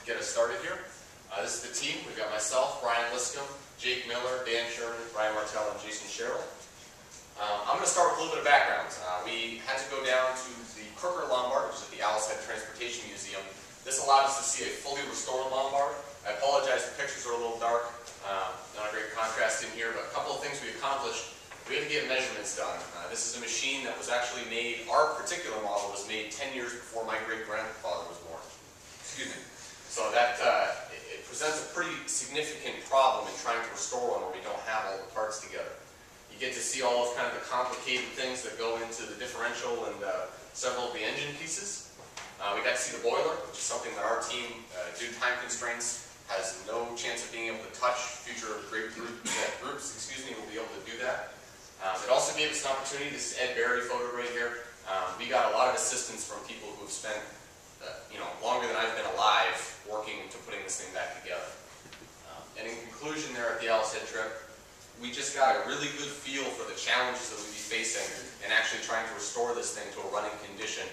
get us started here. This is the team. We've got myself, Brian Liscombe, Jake Miller, Dan Sherman, Ryan Martell, and Jason Sherrill. I'm going to start with a little bit of background. We had to go down to the Crooker Lombard, which is at the Owl's Head Transportation Museum. This allowed us to see a fully restored Lombard. I apologize, the pictures are a little dark. Not a great contrast in here, but a couple of things we accomplished. We had to get measurements done. This is a machine that was actually made, our particular model was made 10 years before my great-grandfather was born. Excuse me. So that it presents a pretty significant problem in trying to restore one where we don't have all the parts together. You get to see all of kind of the complicated things that go into the differential and several of the engine pieces. We got to see the boiler, which is something that our team, due to time constraints, has no chance of being able to touch. Future great groups will be able to do that. It also gave us an opportunity. This is Ed Barry photo right here. We got a lot of assistance from people who have spent longer than I've been alive working to putting this thing back together. And in conclusion there at the Owl's Head trip, we just got a really good feel for the challenges that we'd be facing in actually trying to restore this thing to a running condition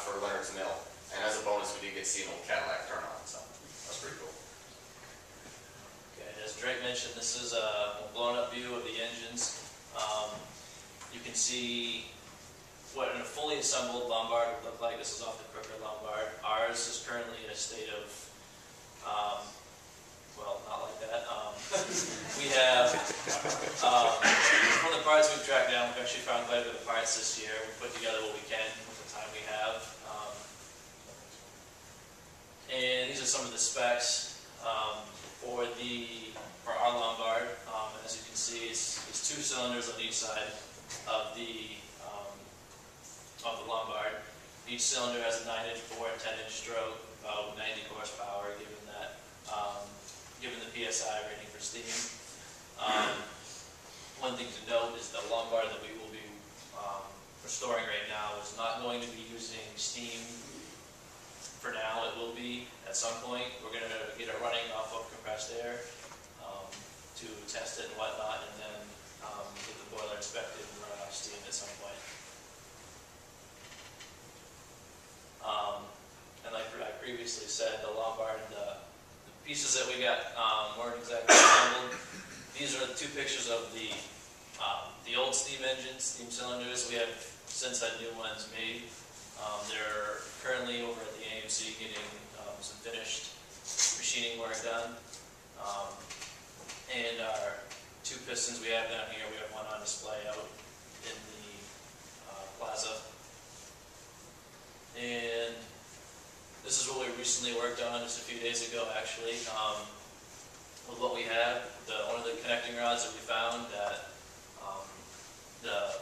for Leonard's Mill. And as a bonus, we did get to see an old Cadillac turn on, so that's pretty cool. Okay, as Drake mentioned, this is a blown up view of the engines. You can see what a fully assembled Lombard would look like. This is off the Crooker Lombard. Ours is currently in a state of, well, not like that. We have, from the parts we've tracked down, we've actually found quite a bit of parts this year. We put together what we can with the time we have. And these are some of the specs for our Lombard. As you can see, it's 2 cylinders on each side of the Lombard. Each cylinder has a 9-inch bore and 10-inch stroke, about 90 horsepower, given the PSI rating for steam. One thing to note is the Lombard that we will be restoring right now is not going to be using steam for now. It will be at some point. We're going to get it running off of compressed air to test it and whatnot, and then get the boiler inspected and run off steam at some point. And like I previously said, the Lombard, the pieces that we got weren't exactly assembled. These are 2 pictures of the old steam engines, steam cylinders. We have since had new ones made. They're currently over at the AMC getting some finished machining work done. And our 2 pistons we have down here, we have one on display out in the plaza. And this is what we recently worked on just a few days ago, actually. With what we have, one of the connecting rods that we found that the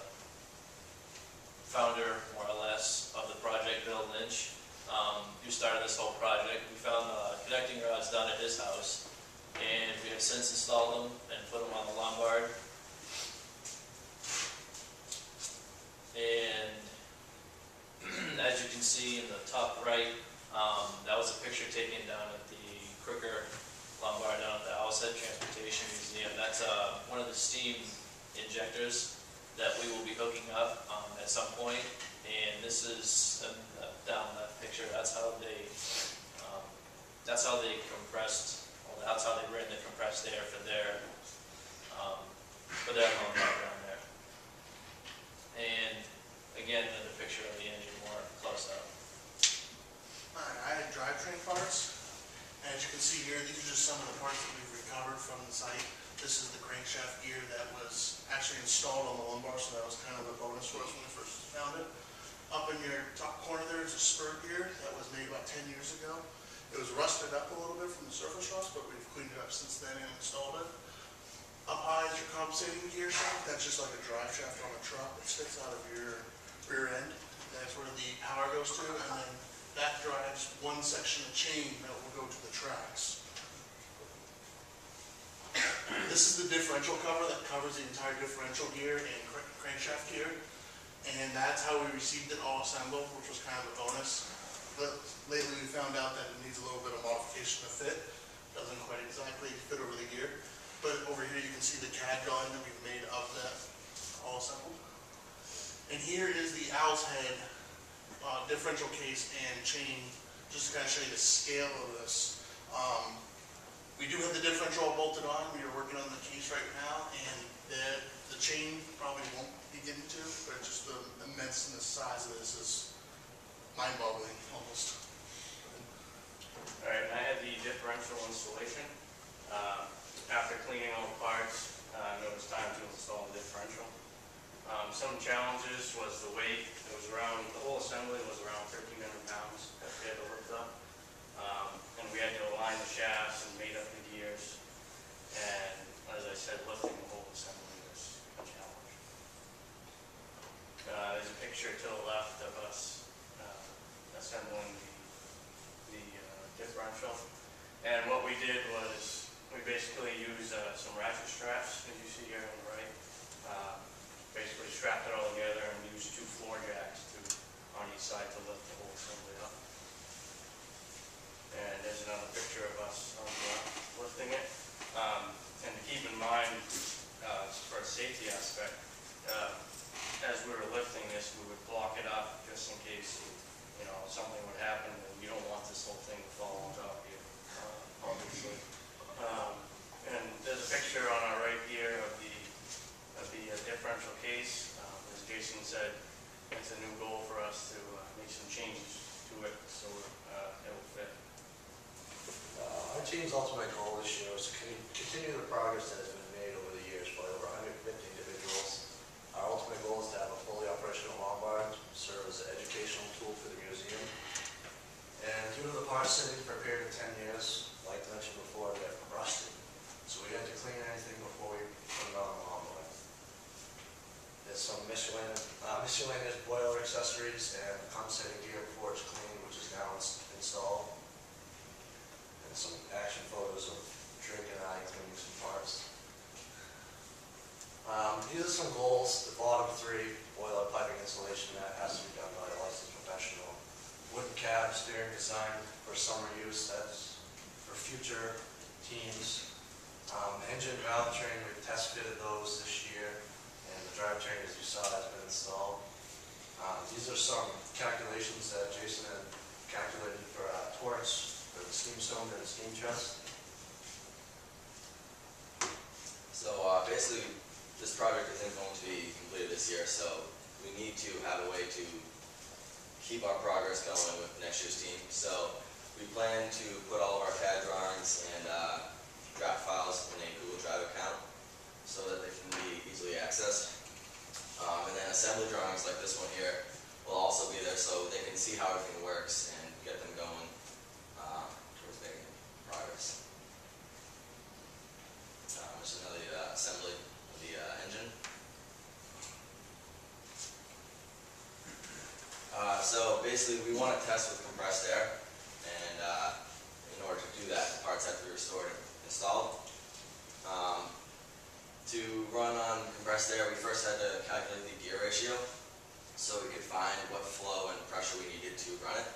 founder, more or less, of the project, Bill Lynch, who started this whole project, we found the connecting rods down at his house. And we have since installed them and put them on the Lombard. And as you can see in the top right, that was a picture taken down at the Crooker Lombard down at the Owl's Head Transportation Museum. That's one of the steam injectors that we will be hooking up at some point. And this is down that picture. That's how they compressed. That's how they ran the compressed air for their Lombard down there. And again, another picture of the engine more close up. Alright, I had Drivetrain Parts. As you can see here, these are just some of the parts that we've recovered from the site. This is the crankshaft gear that was actually installed on the Lombard, so that was kind of a bonus for us when we first found it. Up in your top corner there is a spur gear that was made about 10 years ago. It was rusted up a little bit from the surface rust, but we've cleaned it up since then and installed it. Up high is your compensating gear shaft. That's just like a drive shaft on a truck that sticks out of your rear end. That's where the power goes to, and then that drives one section of chain that will go to the tracks. This is the differential cover that covers the entire differential gear and crankshaft gear. And that's how we received it all assembled, which was kind of a bonus. But lately we found out that it needs a little bit of modification to fit. Doesn't quite exactly fit over the gear. But over here you can see the CAD drawing that we've made of that all assembled. And here is the Owl's Head differential case and chain, just to kind of show you the scale of this. We do have the differential bolted on. We are working on the case right now, and the chain probably won't begin to, but just the immenseness size of this is mind-boggling almost. All right, and I had the differential installation. After cleaning all the parts, it was time to install the differential. Some challenges was the weight. It was around, the whole assembly was around 1,300 pounds that we had to lift up. And we had to align the shafts and mate up the gears. And as I said, lifting the whole assembly was a challenge. There's a picture to the left of us assembling the differential. And what we did was we basically used some ratchet straps, as you see here on the right. Basically strapped it all together and used 2 floor jacks on each side to lift the whole assembly up. And there's another picture of us on the left lifting it. And to keep in mind, for a safety aspect, as we were lifting this, we would block it up just in case, something would happen, and you don't want this whole thing to fall on top of you, obviously. And there's a picture on our right here of the differential case. As Jason said, it's a new goal for us to make some changes to it so it will fit. Our team's ultimate goal this year is to continue the progress that has been made over the years by over 150 individuals. Our ultimate goal is to have a fully operational Lombard serve as an educational tool for the museum. And due to the parts sitting for a period of 10 years, like I mentioned before, they're rusted. So we had to clean anything before we put it on the Lombard. There's some miscellaneous boiler accessories and compensating gear before it's cleaned, which is now installed. And some action photos of Drake and I cleaning some parts. These are some goals. The bottom 3, boiler piping installation, that has to be done by a licensed professional. Wooden cab steering design for summer use, that's for future teams. Engine valve train, we've test fitted those this year, and the drivetrain, as you saw, has been installed. These are some calculations that Jason had calculated for torques for the steam cylinder and steam chest. So basically, this project isn't going to be completed this year, so we need to have a way to keep our progress going with next year's team. So we plan to put all of our CAD drawings and draft files in a Google Drive account so that they can be easily accessed. And then assembly drawings like this one here will also be there so they can see how everything works and get them going towards making progress. There's another assembly of the engine. So basically we want to test with compressed air, and in order to do that, the parts have to be restored and installed. To run on compressed air, we first had to calculate the gear ratio so we could find what flow and pressure we needed to run it.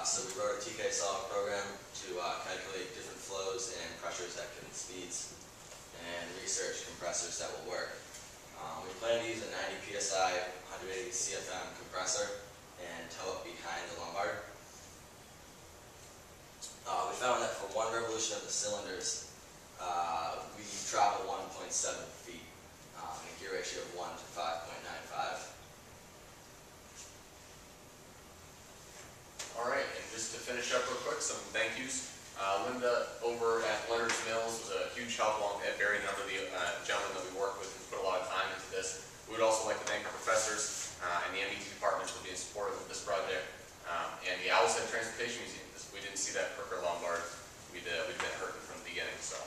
So we wrote a TK solid program to calculate different flows and pressures at different speeds and research compressors that will work. We plan to use a 90 psi, 180 CFM compressor and tow it behind the Lombard. We found that for one revolution of the cylinders, we travel 1.7 feet and a gear ratio of 1 to 5.95. All right, and just to finish up real quick, some thank yous. Linda over at Leonard's Mills was a huge help along at burying under the gentleman that we worked with who put a lot of time into this. We would also like to thank our professors and the MBT departments for being supportive of this project. And the Owl's Head Transportation Museum. We didn't see that Crooker Lombard. We'd been hurting from the beginning, so.